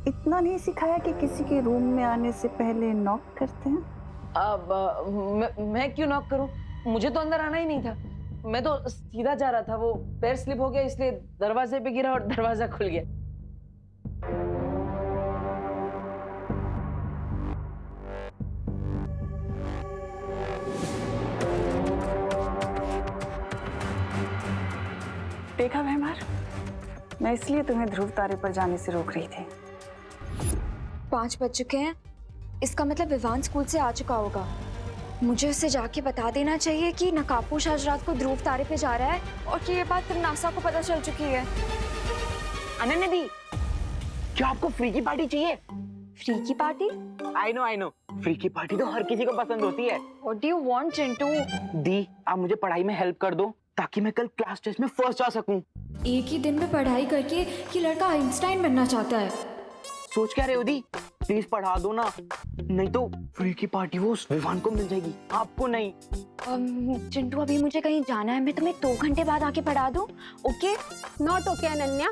इतना नहीं सिखाया कि किसी के रूम में आने से पहले नॉक करते हैं? अब मैं क्यों नॉक करूं? मुझे तो अंदर आना ही नहीं था। मैं तो सीधा जा रहा था, वो पैर स्लिप हो गया इसलिए दरवाजे पे गिरा और दरवाजा खुल गया। देखा भैमार, मैं इसलिए तुम्हें ध्रुव तारे पर जाने से रोक रही थी। 5 बज चुके हैं, इसका मतलब विवान स्कूल से आ चुका होगा। मुझे उसे जाके बता देना चाहिए कि नकाबपोश आज रात को ध्रुव तारे पे जा रहा है और कि ये बात नासा को पता चल चुकी है। अनन्या दी, क्या आपको फ्री की पार्टी चाहिए? फ्री की पार्टी? आई नो, फ्री की पार्टी तो हर किसी को पसंद होती है। What do you want, Chintu? दी, आप मुझे पढ़ाई में हेल्प कर दो ताकि मैं कल क्लास टेस्ट में फर्स्ट आ सकूं। एक ही दिन में पढ़ाई करके कि लड़का आइंस्टाइन बनना चाहता है। सोच क्या रहे हो दी? प्लीज पढ़ा दो ना, नहीं तो फ्री की पार्टी वो उस विवान को मिल जाएगी, आपको नहीं। चिंटू अभी मुझे कहीं जाना है, मैं तुम्हें 2 घंटे बाद आके पढ़ा दूं? ओके? Not okay Ananya.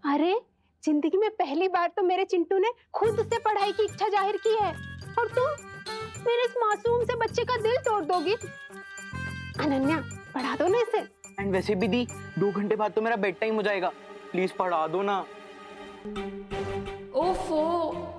अरे जिंदगी में पहली बार तो मेरे चिंटू ने खुद से पढ़ाई की इच्छा जाहिर की है और तुम मेरे इस मासूम से बच्चे का दिल तोड़ दोगी। अनन्या पढ़ा दो ना इसे। एंड वैसे भी दी, 2 घंटे बाद तो मेरा बेड टाइम हो जाएगा, प्लीज पढ़ा दो ना। ओफो,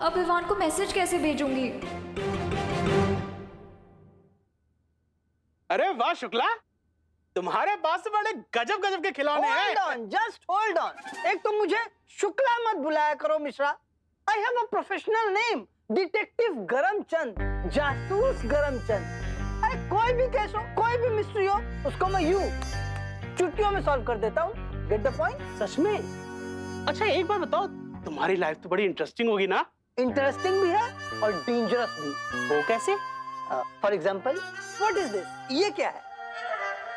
अब विवान को मैसेज कैसे भेजूंगी? अरे वाह शुक्ला, तुम्हारे पास तो बड़े गजब गजब के खिलौने हैं। Hold on, just hold on. एक तो मुझे शुक्ला मत बुलाया करो Mishra. I have a professional name, detective Garamchand, जासूस गरमचंद। अरे कोई भी केस हो, कोई भी मिस्ट्री हो, उसको मैं यूं चुटकियों में सॉल्व कर देता हूँ। Get the point? सच में? अच्छा एक बात बताओ, तुम्हारी लाइफ तो बड़ी इंटरेस्टिंग होगी ना? इंटरेस्टिंग भी है और डेंजरस भी। वो कैसे? For example, what is this? ये क्या है?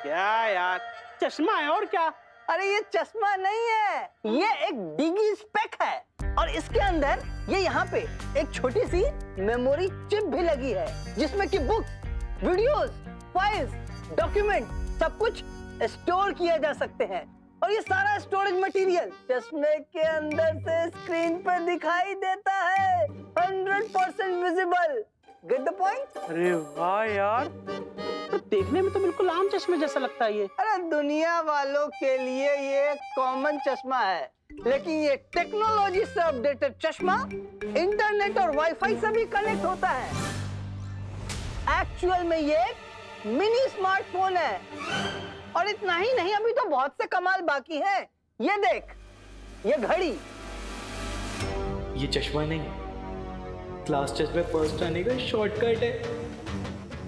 क्या यार, चश्मा है और क्या? अरे ये चश्मा नहीं है, ये एक डिगी स्पेक है और इसके अंदर ये यहाँ पे एक छोटी सी मेमोरी चिप भी लगी है जिसमें कि बुक्स, वीडियोस, फाइल्स, डॉक्यूमेंट सब कुछ स्टोर किए जा सकते हैं और ये सारा स्टोरेज मटेरियल चश्मे के अंदर से स्क्रीन पर दिखाई देता है, 100% विजिबल। Get the point? अरे वाह यार, तो देखने में तो बिल्कुल आम चश्मे जैसा लगता है ये। अरे दुनिया वालों के लिए ये कॉमन चश्मा है, लेकिन ये टेक्नोलॉजी से अपडेटेड चश्मा इंटरनेट और वाईफाई से भी कनेक्ट होता है। एक्चुअल में ये मिनी स्मार्टफोन है और इतना ही नहीं, अभी तो बहुत से कमाल बाकी है। ये देख, ये घड़ी। ये चश्मा नहीं, क्लास टेस्ट में फर्स्ट आने का शॉर्टकट है।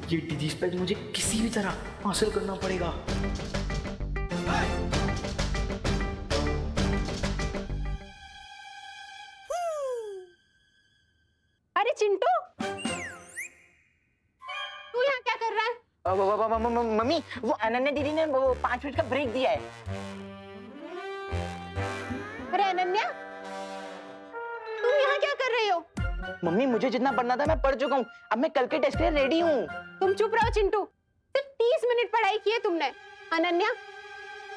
ये डिजी स्पेक मुझे किसी भी तरह हासिल करना पड़ेगा। अरे चिंटू, तू यहाँ क्या कर रहा है? मम्मी, वो अनन्या दीदी ने वो 5 मिनट का ब्रेक दिया है। अरे अनन्या, तुम यहाँ क्या कर रही हो? मम्मी मुझे जितना पढ़ना था मैं पढ़ चुका हूँ, अब मैं कल के टेस्ट के लिए रेडी हूँ। तुम चुप रहो चिंटू, सिर्फ 30 मिनट पढ़ाई की है तुमने। अनन्या,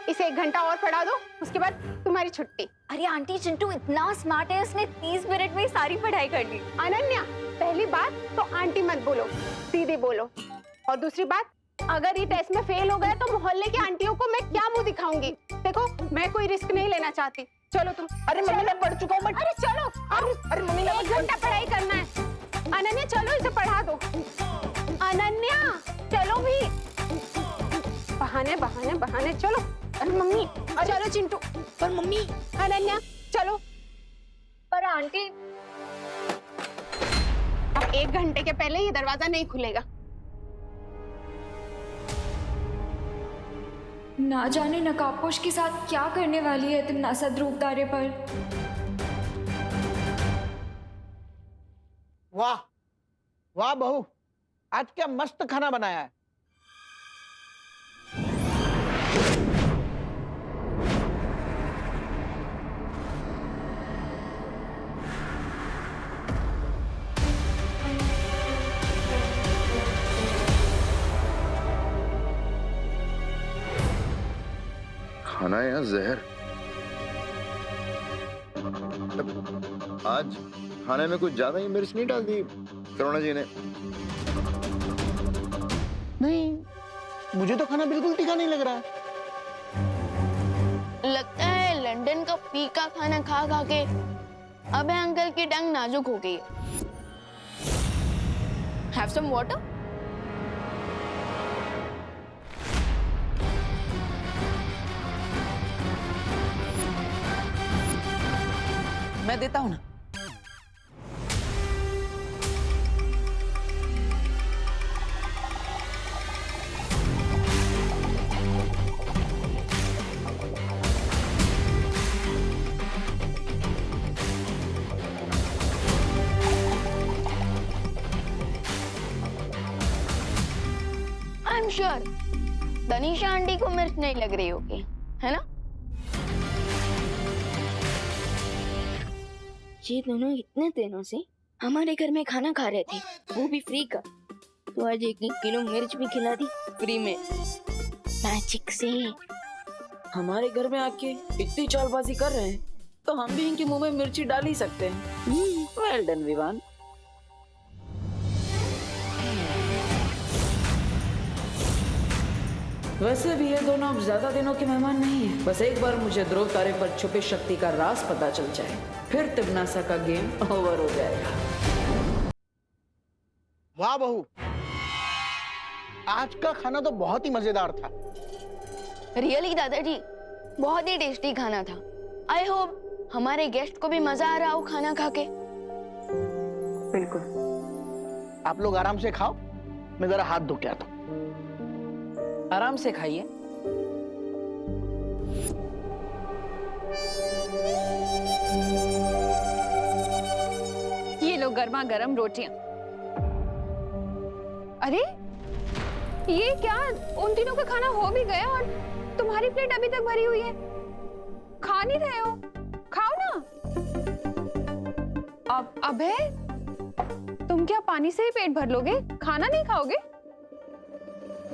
इसे 1 घंटा और पढ़ा दो, उसके बाद तुम्हारी छुट्टी। अरे आंटी, चिंटू इतना स्मार्ट है, उसने 30 मिनट में ही सारी पढ़ाई कर ली। अनन्या, पहली बात तो आंटी मत बोलो, दीदी बोलो। और दूसरी बात, अगर ये टेस्ट में फेल हो गया तो मोहल्ले की आंटियों को मैं क्या मुंह दिखाऊंगी? देखो, मैं कोई रिस्क नहीं लेना चाहती। चलो तुम। अरे मम्मी मैं पढ़ चुका हूँ। अरे चलो, अरे मम्मी 1 घंटा पढ़ाई करना है। अनन्या चलो, इसे पढ़ा दो। अनन्या चलो भी। बहाने बहाने बहाने, चलो। अरे मम्मी, चलो चिंटू। पर मम्मी। अनन्या चलो। पर आंटी, अब 1 घंटे के पहले ये दरवाजा नहीं खुलेगा। ना जाने नकाबपोश के साथ क्या करने वाली है तिमनासा ध्रुव तारे पर। वाह वाह बहू, आज क्या मस्त खाना बनाया है। खाना है या जहर? आज खाने में कुछ ज्यादा ही मिर्च नहीं डाल दी करुणा जी ने? नहीं, मुझे तो खाना बिल्कुल तीखा नहीं लग रहा है। लगता है लंदन का फीका खाना खा खा के अबे अंकल की टंग नाजुक हो गई है। Have some water? मैं देता हूं ना। I am sure Tanisha aunty को मिर्च नहीं लग रही होगी, है ना? ये दोनों इतने दिनों से हमारे घर में खाना खा रहे थे, वो भी फ्री का। तो आज 1-1 किलो मिर्च भी खिला दी फ्री में, मैजिक से। हमारे घर में आके इतनी चालबाजी कर रहे हैं तो हम भी इनके मुंह में मिर्ची डाल ही सकते हैं। Well done Vivan. वैसे भी ये दोनों अब ज्यादा दिनों के मेहमान नहीं है। बस एक बार मुझे ध्रुव तारे पर छुपी शक्ति का राज पता चल जाए, फिर तिमनासा का गेम ओवर हो जाएगा। वाह बहू, आज का खाना तो बहुत ही मजेदार था। रियली दादाजी, बहुत ही टेस्टी खाना था। आई होप हमारे गेस्ट को भी मजा आ रहा हो खाना खा के। बिल्कुल। आप लोग आराम से खाओ, मैं जरा हाथ धो के आता हूं। आराम से खाइए। ये लो गर्मा गर्म रोटियां। अरे ये क्या, उन तीनों का खाना हो भी गया और तुम्हारी प्लेट अभी तक भरी हुई है। खा नहीं रहे हो? खाओ ना। अब अबे तुम क्या पानी से ही पेट भर लोगे, खाना नहीं खाओगे?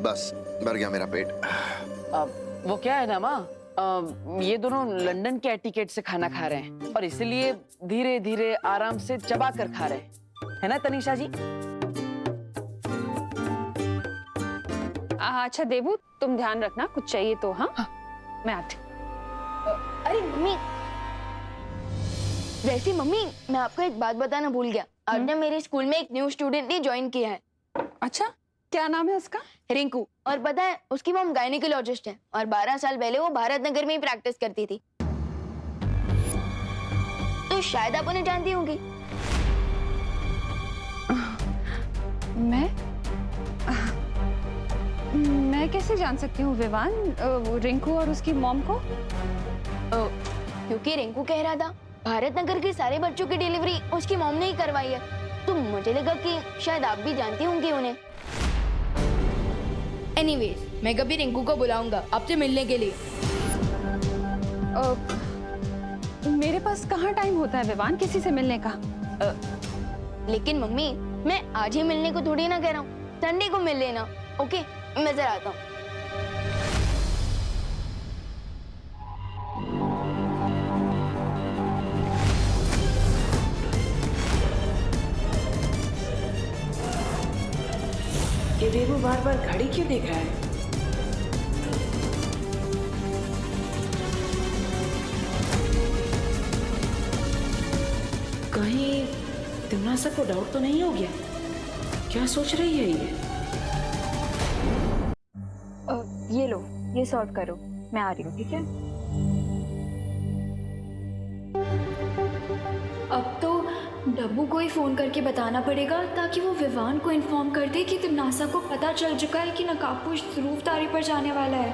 बस भर गया मेरा पेट। वो क्या है ना माँ, ये दोनों लंदन के एटिकेट से खाना खा रहे हैं और इसलिए धीरे धीरे आराम से चबा कर खा रहे हैं, है ना तनीषा जी? अच्छा देवू, तुम ध्यान रखना, कुछ चाहिए तो। हाँ, मैं आती। अरे मम्मी, वैसे मम्मी मैं आपको एक बात बताना भूल गया। आज ना मेरे स्कूल में एक न्यू स्टूडेंट ने ज्वाइन किया है। अच्छा, क्या नाम है उसका? रिंकू। और पता है उसकी मॉम गायनेकोलॉजिस्ट है और 12 साल पहले वो भारत नगर में ही प्रैक्टिस करती थी। तो शायद आप उन्हें जानती होंगी। मैं कैसे जान सकती हूँ विवान, रिंकू और उसकी मॉम को? क्योंकि रिंकू कह रहा था भारत नगर के सारे बच्चों की डिलीवरी उसकी मॉम ने ही करवाई है, तो मुझे लगा कि शायद आप भी जानती होंगी उन्हें। एनीवेज, मैं कभी रिंकू को बुलाऊंगा आपसे मिलने के लिए। मेरे पास कहाँ टाइम होता है विवान किसी से मिलने का। लेकिन मम्मी, मैं आज ही मिलने को थोड़ी ना कह रहा हूँ, संडे को मिल लेना। ओके, मैं जरा आता हूँ। ये देवू बार बार घड़ी क्यों देख रहा है? कहीं तिमनासा को डाउट तो नहीं हो गया? क्या सोच रही है ये? ये लो, ये सॉर्ट करो, मैं आ रही हूँ, ठीक है? अब तो डब्बू को ही फोन करके बताना पड़ेगा ताकि वो विवान को इन्फॉर्म कर दे कि तिमनासा को पता चल चुका है कि नकाबपोश ध्रुव तारे पर जाने वाला है।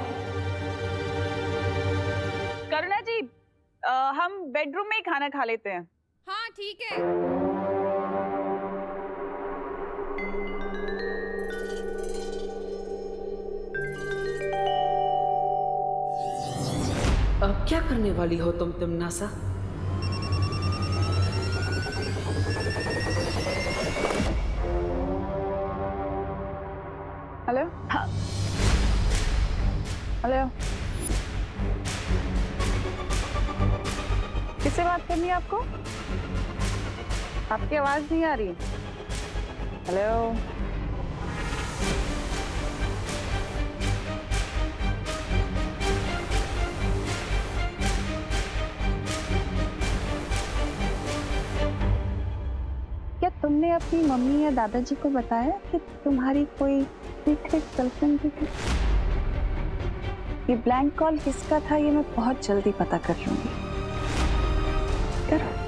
करुणा जी, हम बेडरूम में ही खाना खा लेते हैं। हाँ ठीक है। अब क्या करने वाली हो तुम तिमनासा? हेलो। हाँ। हेलो, किससे बात करनी है आपको? आपकी आवाज नहीं आ रही। हेलो। क्या तुमने अपनी मम्मी या दादाजी को बताया कि तुम्हारी कोई सीक्रेट गर्लफ्रेंड भी थी? ये ब्लैंक कॉल किसका था ये मैं बहुत जल्दी पता कर लूंगी। करो।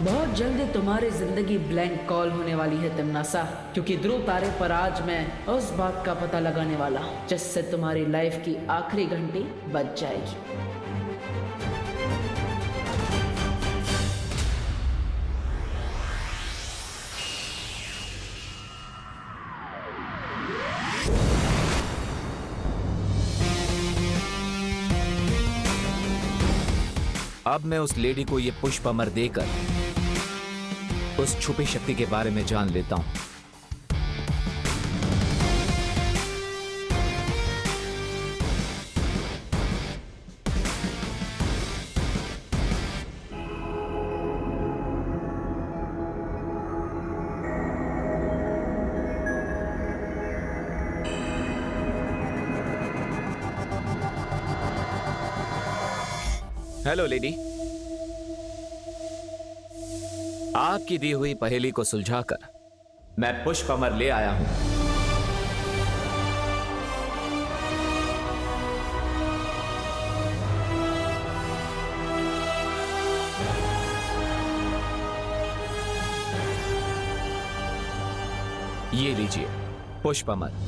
बहुत जल्दी तुम्हारी जिंदगी ब्लैंक कॉल होने वाली है तमन्नासा, क्योंकि ध्रुव तारे पर आज मैं उस बात का पता लगाने वाला हूँ जिससे तुम्हारी लाइफ की आखिरी घंटी बज जाएगी। अब मैं उस लेडी को ये पुष्प अमर देकर उस छुपी शक्ति के बारे में जान लेता हूं। हेलो लेडी, आपकी दी हुई पहेली को सुलझाकर मैं पुष्प अमर ले आया हूं। ये लीजिए पुष्प अमर।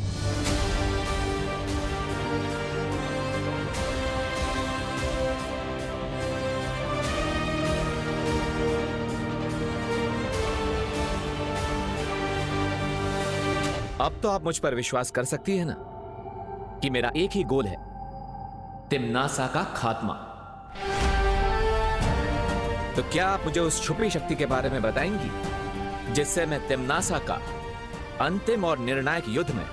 अब तो आप मुझ पर विश्वास कर सकती है ना कि मेरा एक ही गोल है, तिम्नासा का खात्मा। तो क्या आप मुझे उस छुपी शक्ति के बारे में बताएंगी जिससे मैं तिम्नासा का अंतिम और निर्णायक युद्ध में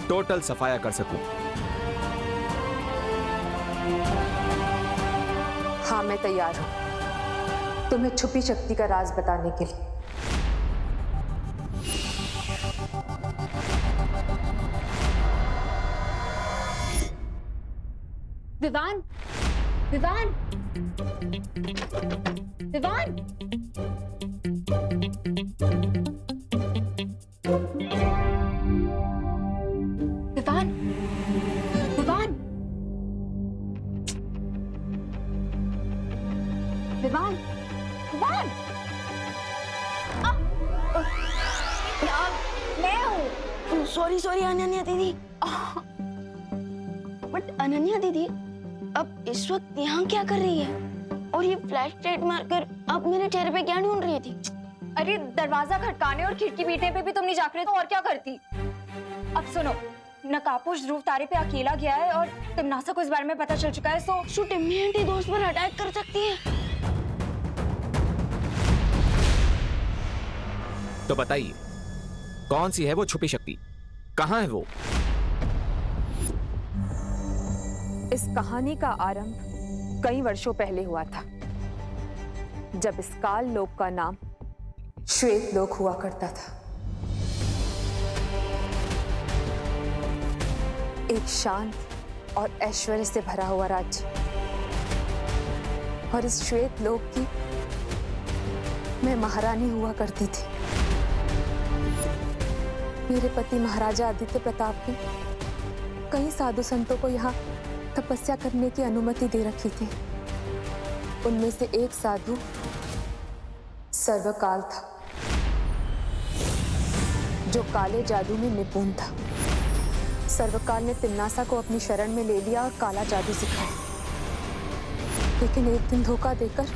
टोटल सफाया कर सकूं? हाँ, मैं तैयार हूं तुम्हें छुपी शक्ति का राज बताने के लिए। विवान, विवान, विवान, विवान, विवान, विवान, विवान, मैं हूँ। सॉरी अनन्या दीदी। बट अनन्या दीदी अब इस वक्त यहाँ क्या कर रही है? और ये फ्लैश लाइट मारकर अब मेरे चेहरे पे क्या ढूंढ रही थी? अरे दरवाजा खटकाने और खिड़की पीटने पे भी तुम नहीं जाग रहे तो और क्या करती? अब सुनो, नकाबपोश ध्रुव तारे पे अकेला गया है और तिम्नासा को इस बारे में पता चल चुका है। सो टिम्मी आंटी दोस्त पर अटैक कर सकती है। तो बताइए कौन सी है वो छुपी शक्ति, कहां है वो? इस कहानी का आरंभ कई वर्षों पहले हुआ था, जब इस काल लोक का नाम श्वेत लोक हुआ करता था। एक शांत और ऐश्वर्य से भरा हुआ राज्य। और इस श्वेत लोक की मैं महारानी हुआ करती थी। मेरे पति महाराजा आदित्य प्रताप ने कई साधु संतों को यहाँ तपस्या करने की अनुमति दे रखी थी। उनमें से एक साधु सर्वकाल था, जो काले जादू में निपुण था। सर्वकाल ने तिम्नासा को अपनी शरण में ले लिया और काला जादू सिखाया। लेकिन एक दिन धोखा देकर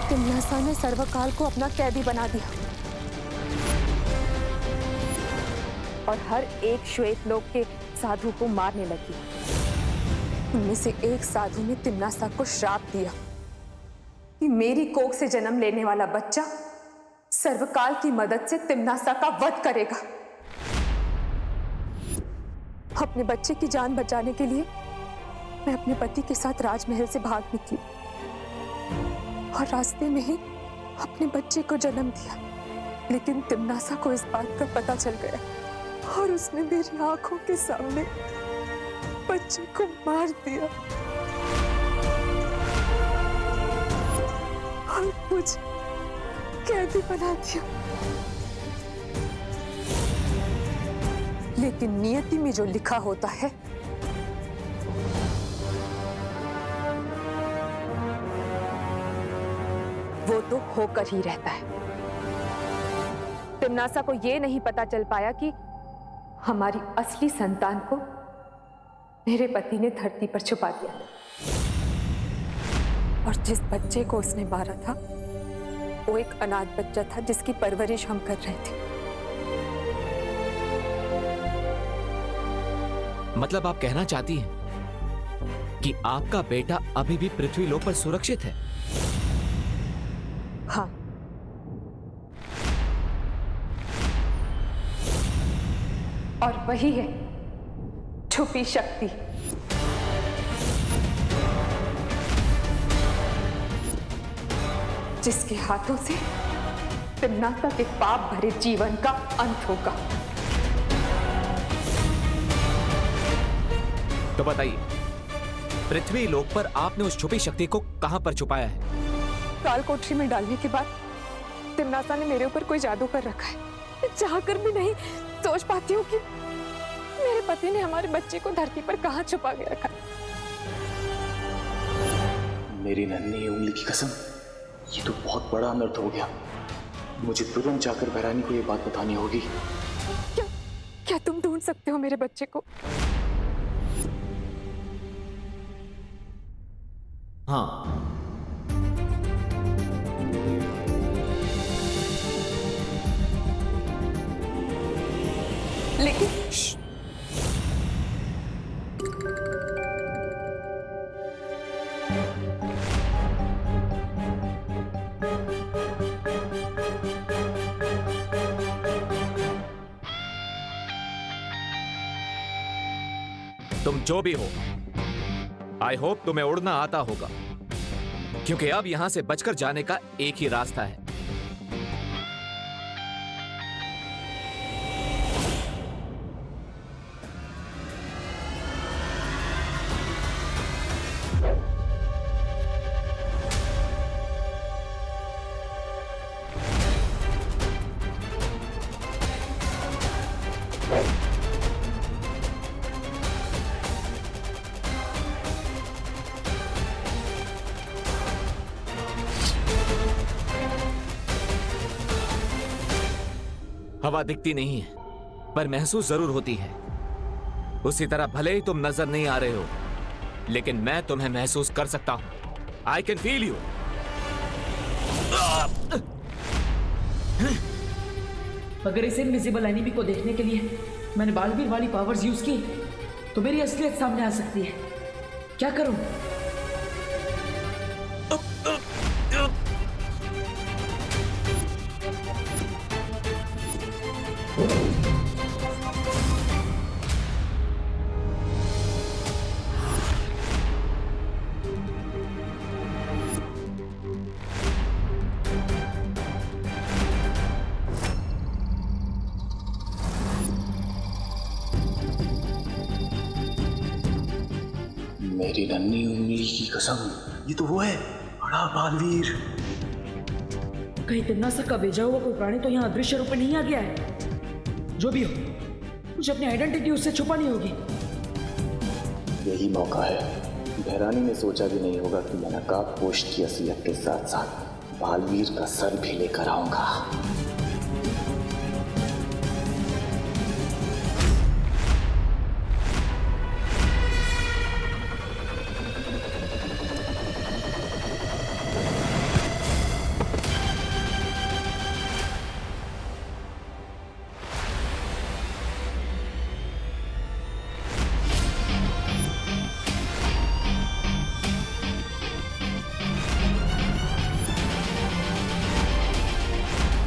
तिम्नासा ने सर्वकाल को अपना कैदी बना दिया और हर एक श्वेत लोक के साधु को मारने लगी। उनमें से एक साधु ने तिम्नासा को श्राप दिया कि मेरी कोख से जन्म लेने वाला बच्चा सर्वकाल की मदद से तिम्नासा का वध करेगा। अपने बच्चे की जान बचाने के लिए मैं अपने पति के साथ राजमहल से भाग निकली और रास्ते में ही अपने बच्चे को जन्म दिया। लेकिन तिम्नासा को इस बात का पता चल गया और उसने मेरी आंखों के सामने बच्चे को मार दिया और मुझे कैदी बना दिया। लेकिन नियति में जो लिखा होता है वो तो होकर ही रहता है। तिम्नासा को ये नहीं पता चल पाया कि हमारी असली संतान को मेरे पति ने धरती पर छुपा दिया और जिस बच्चे को उसने मारा था वो एक अनाथ बच्चा था जिसकी परवरिश हम कर रहे थे। मतलब आप कहना चाहती हैं कि आपका बेटा अभी भी पृथ्वी लोक पर सुरक्षित है? हाँ, और वही है छुपी शक्ति। जिसके हाथों से तिम्नासा के पाप भरे जीवन का अंत होगा। तो बताइए, पृथ्वी लोक पर आपने उस छुपी शक्ति को कहां पर छुपाया है? काल कोठरी में डालने के बाद तिम्नासा ने मेरे ऊपर कोई जादू कर रखा है। मैं चाहकर भी नहीं सोच पाती हूँ कि मेरे पति ने हमारे बच्चे को धरती पर कहां छुपा के रखा है। मेरी नन्ही उंगली की कसम, ये तो बहुत बड़ा अनर्थ हो गया। मुझे तुरंत जाकर बहरानी को ये बात बतानी होगी। क्या तुम ढूंढ सकते हो मेरे बच्चे को? हाँ, लेकिन तुम जो भी हो, आई होप तुम्हें उड़ना आता होगा, क्योंकि अब यहां से बचकर जाने का एक ही रास्ता है। हवा दिखती नहीं है, पर महसूस जरूर होती है। उसी तरह भले ही तुम नजर नहीं आ रहे हो, लेकिन मैं तुम्हें महसूस कर सकता हूं। I can feel you. अगर इस इनविजिबल एनिमी को देखने के लिए मैंने बालवीर वाली पावर्स यूज की, तो मेरी असलियत सामने आ सकती है। क्या करूं? मेरी नन्ही उंगली की कसम, ये तो वो है, बड़ा बालवीर। कहीं तिम्नासा का भेजा हुआ कोई प्राणी तो यहाँ अदृश्य रूप में नहीं आ गया है? जो भी हो, मुझे अपनी आइडेंटिटी उससे छुपानी होगी। यही मौका है। बहरानी ने सोचा भी नहीं होगा कि मैं नकाबपोश की असलियत के साथ साथ बालवीर का सर भी लेकर आऊंगा।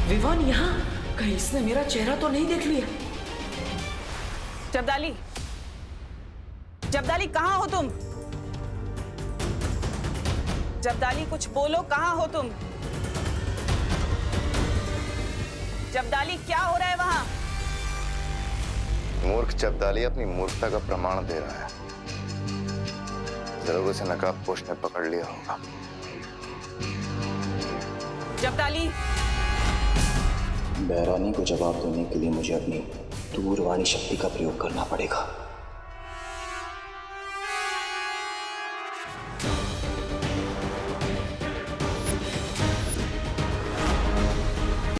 विवान यहाँ? कहीं इसने मेरा चेहरा तो नहीं देख लिया? जब्दाली, जब्दाली कहाँ हो तुम? जब्दाली कुछ बोलो, कहाँ हो तुम? जब्दाली क्या हो रहा है वहां? मूर्ख जब्दाली अपनी मूर्खता का प्रमाण दे रहा है। जरूर उसे नकाबपोश ने पकड़ लिया होगा। जब्दाली, बहरानी को जवाब देने के लिए मुझे अपनी दूरवाणी शक्ति का प्रयोग करना पड़ेगा।